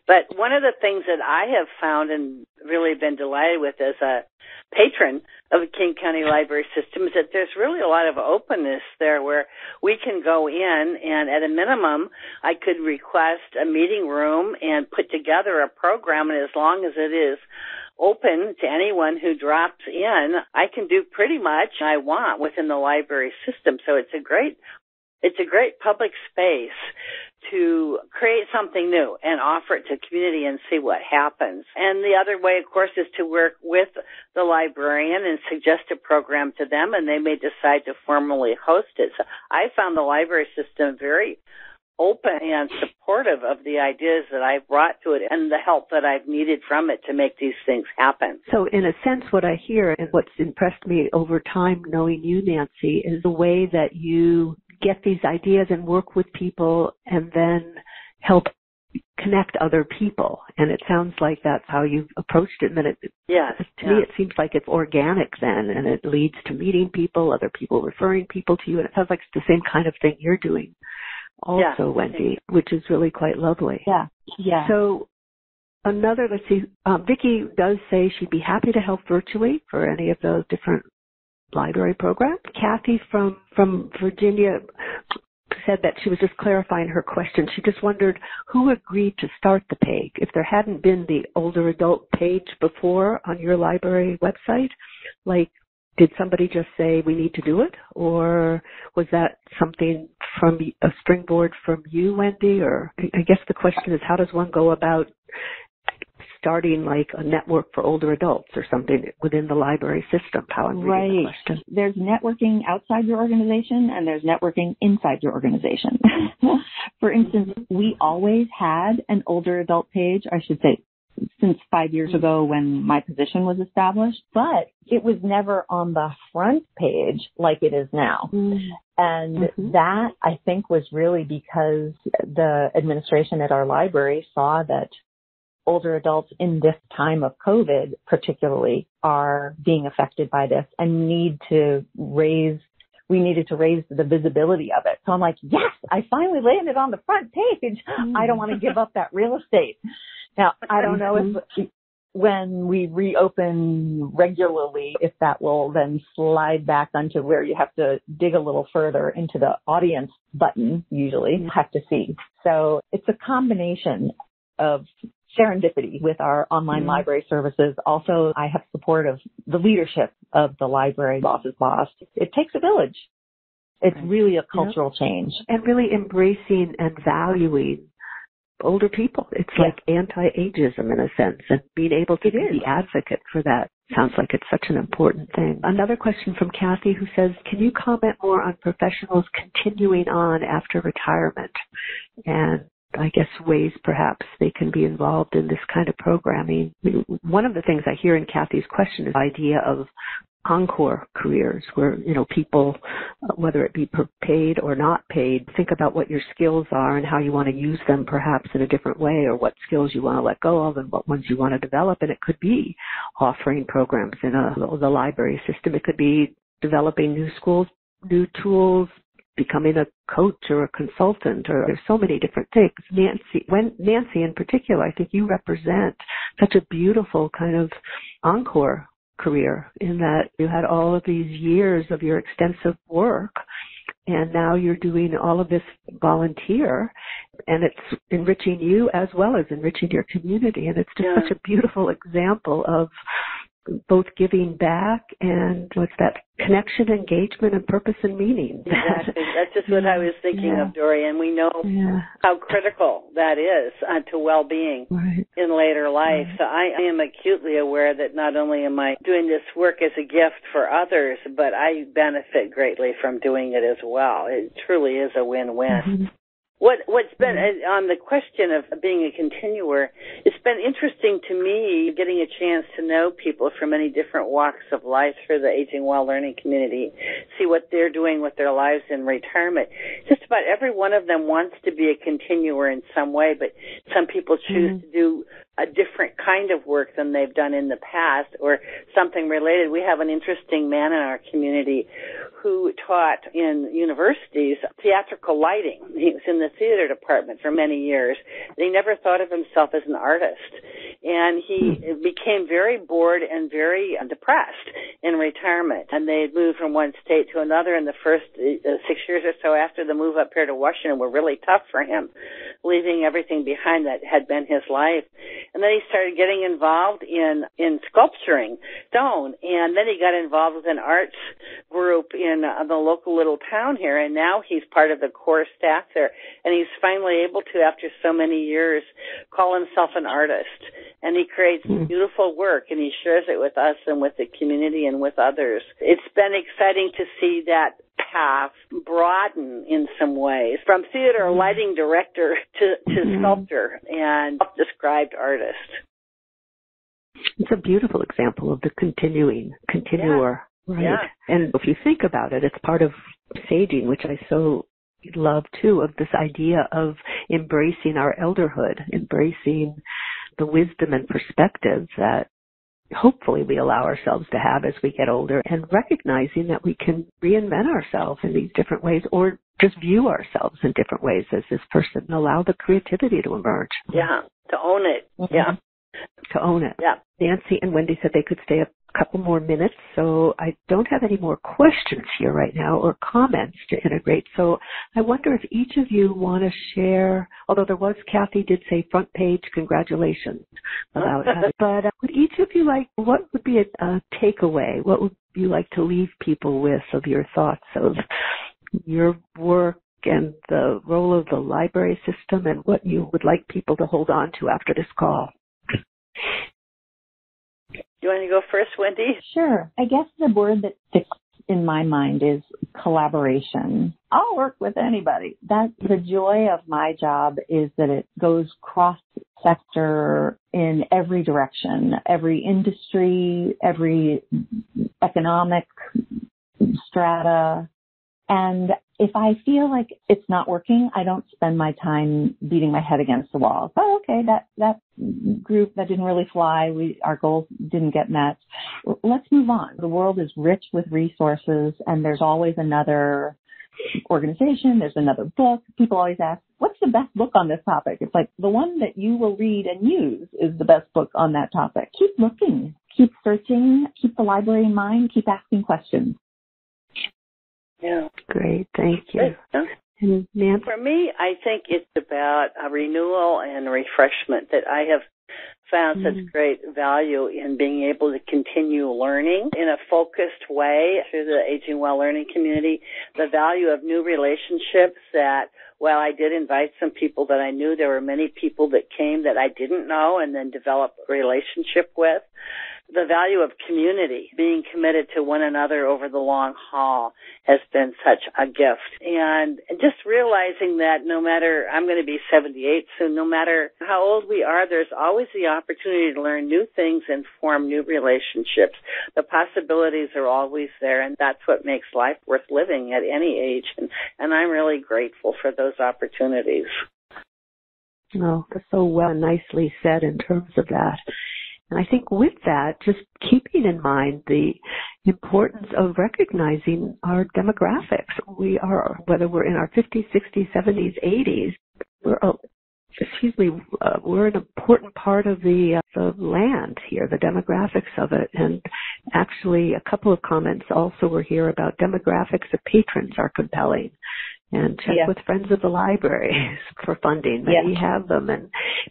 But one of the things that I have found and really been delighted with is patron of the King County Library System, is that there's really a lot of openness there where we can go in and at a minimum I could request a meeting room and put together a program, and as long as it is open to anyone who drops in, I can do pretty much I want within the library system. So it's a great public space to create something new and offer it to the community and see what happens. And the other way, of course, is to work with the librarian and suggest a program to them, and they may decide to formally host it. So I found the library system very open and supportive of the ideas that I've brought to it and the help that I've needed from it to make these things happen. So in a sense, what I hear and what's impressed me over time knowing you, Nancy, is the way that you get these ideas and work with people and then help connect other people. And it sounds like that's how you've approached it. And then to me, it seems like it's organic then, and it leads to meeting people, other people referring people to you. And it sounds like it's the same kind of thing you're doing also, Wendy, which is really quite lovely. Yeah. So another, let's see, Vicki does say she'd be happy to help virtually for any of those different library programs. Kathy from Virginia said that she was just clarifying her question. She just wondered who agreed to start the page. If there hadn't been the older adult page before on your library website, like, did somebody just say we need to do it? Or was that something from a springboard from you, Wendy? Or I guess the question is, how does one go about starting like a network for older adults or something within the library system? How I'm reading the question. There's networking outside your organization and there's networking inside your organization. For instance, we always had an older adult page, I should say, since 5 years ago when my position was established, but it was never on the front page like it is now. And that, I think, was really because the administration at our library saw that older adults in this time of COVID particularly are being affected by this and we needed to raise the visibility of it. So I'm like, yes, I finally landed on the front page. I don't want to give up that real estate. Now, I don't know if when we reopen regularly, if that will then slide back onto where you have to dig a little further into the audience button, usually. You have to see. So it's a combination of serendipity with our online library services. Also, I have support of the leadership of the library boss's boss. It takes a village. It's really a cultural change. And really embracing and valuing older people. It's like anti-ageism in a sense, and being able to be the advocate for that sounds like it's such an important thing. Another question from Kathy who says, can you comment more on professionals continuing on after retirement and I guess ways perhaps they can be involved in this kind of programming? One of the things I hear in Kathy's question is the idea of encore careers where, people, whether it be paid or not paid, think about what your skills are and how you want to use them perhaps in a different way, or what skills you want to let go of and what ones you want to develop. And it could be offering programs in the library system. It could be developing new schools, new tools, becoming a coach or a consultant, or there's so many different things. Nancy in particular, I think you represent such a beautiful kind of encore career in that you had all of these years of your extensive work and now you're doing all of this volunteer, and it's enriching you as well as enriching your community. And it's just such a beautiful example of both giving back and what's that connection, engagement, and purpose and meaning. Exactly. That's just what I was thinking of, Dorian. We know how critical that is to well-being in later life. So I am acutely aware that not only am I doing this work as a gift for others, but I benefit greatly from doing it as well. It truly is a win-win. What's been on the question of being a continuer, it's been interesting to me getting a chance to know people from many different walks of life through the Aging Well Learning community, see what they're doing with their lives in retirement. Just about every one of them wants to be a continuer in some way, but some people choose to do a different kind of work than they've done in the past or something related. We have an interesting man in our community who taught in universities theatrical lighting. He was in the theater department for many years. He never thought of himself as an artist. And he became very bored and very depressed in retirement. And they moved from one state to another, and the first 6 years or so after the move up here to Washington were really tough for him, leaving everything behind that had been his life. And then he started getting involved in sculpturing stone, and then he got involved with an arts group in the local little town here, and now he's part of the core staff there. And he's finally able to, after so many years, call himself an artist. And he creates beautiful work, and he shares it with us and with the community and with others. It's been exciting to see that path broaden in some ways, from theater lighting director to sculptor and self-described artist. It's a beautiful example of the continuer, right? Yeah. And if you think about it, it's part of saging, which I so love too, of this idea of embracing our elderhood, embracing the wisdom and perspective that hopefully we allow ourselves to have as we get older, and recognizing that we can reinvent ourselves in these different ways, or just view ourselves in different ways as this person, and allow the creativity to emerge. Yeah, to own it. Yeah. To own it. Yeah. Nancy and Wendy said they could stay a couple more minutes, so I don't have any more questions here right now or comments to integrate. So I wonder if each of you want to share, although Kathy did say front page congratulations about it, but would each of you what would be a takeaway? What would you like to leave people with of your thoughts of your work and the role of the library system, and what you would like people to hold on to after this call? You want to go first, Wendy? Sure. I guess the word that sticks in my mind is collaboration. I'll work with anybody. That's the joy of my job, is that it goes cross-sector in every direction, every industry, every economic strata. And if I feel like it's not working, I don't spend my time beating my head against the wall. Oh, okay, that group, that didn't really fly. Our goals didn't get met. Let's move on. The world is rich with resources, and there's always another organization. There's another book. People always ask, what's the best book on this topic? It's like, the one that you will read and use is the best book on that topic. Keep looking, keep searching, keep the library in mind, keep asking questions. Yeah. Great. Thank you. And Nancy? For me, I think it's about a renewal and refreshment, that I have found such great value in being able to continue learning in a focused way through the Aging Well Learning community. The value of new relationships, that while I did invite some people that I knew, there were many people that came that I didn't know and then developed a relationship with. The value of community, being committed to one another over the long haul, has been such a gift. And just realizing that no matter, I'm going to be 78 soon, no matter how old we are, there's always the opportunity to learn new things and form new relationships. The possibilities are always there, and that's what makes life worth living at any age. And I'm really grateful for those opportunities. Oh, that's so well and nicely said in terms of that. And I think with that, just keeping in mind the importance of recognizing our demographics. We are, whether we're in our 50s, 60s, 70s, 80s, we're an important part of the land here, the demographics of it. And actually, a couple of comments also were here about demographics of patrons are compelling. And check with friends of the library for funding. We have them.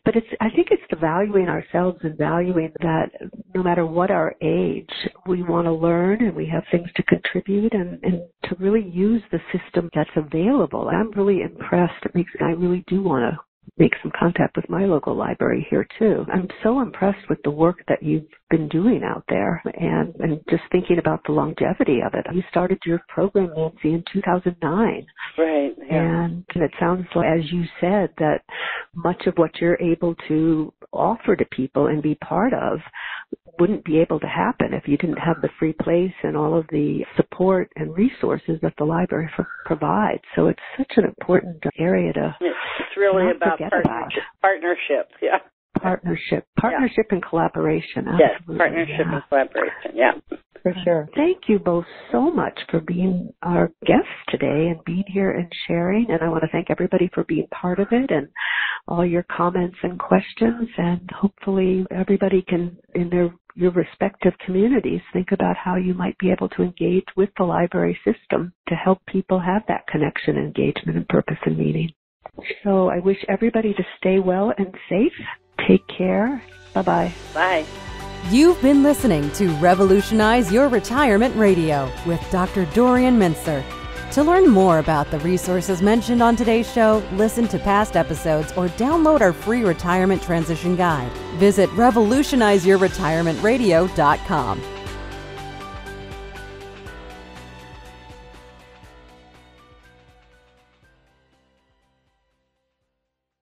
But I think it's the valuing ourselves and valuing that no matter what our age, we want to learn and we have things to contribute and to really use the system that's available. I'm really impressed. I really do want to make some contact with my local library here too. I'm so impressed with the work that you've been doing out there, and just thinking about the longevity of it. You started your program, Nancy, in 2009. Right. Yeah. And it sounds like, as you said, that much of what you're able to offer to people and be part of wouldn't be able to happen if you didn't have the free place and all of the support and resources that the library provides. So it's such an important area to It's really about partnership. Yeah. Partnership and collaboration. Yes, Absolutely. partnership and collaboration. Yeah. For sure. Thank you both so much for being our guests today and being here and sharing. And I want to thank everybody for being part of it and all your comments and questions. And hopefully everybody can, in your respective communities, think about how you might be able to engage with the library system to help people have that connection, engagement, and purpose and meaning. So I wish everybody to stay well and safe. Take care. Bye-bye. Bye. You've been listening to Revolutionize Your Retirement Radio with Dr. Dorian Mintzer. To learn more about the resources mentioned on today's show, listen to past episodes, or download our free retirement transition guide, visit revolutionizeyourretirementradio.com.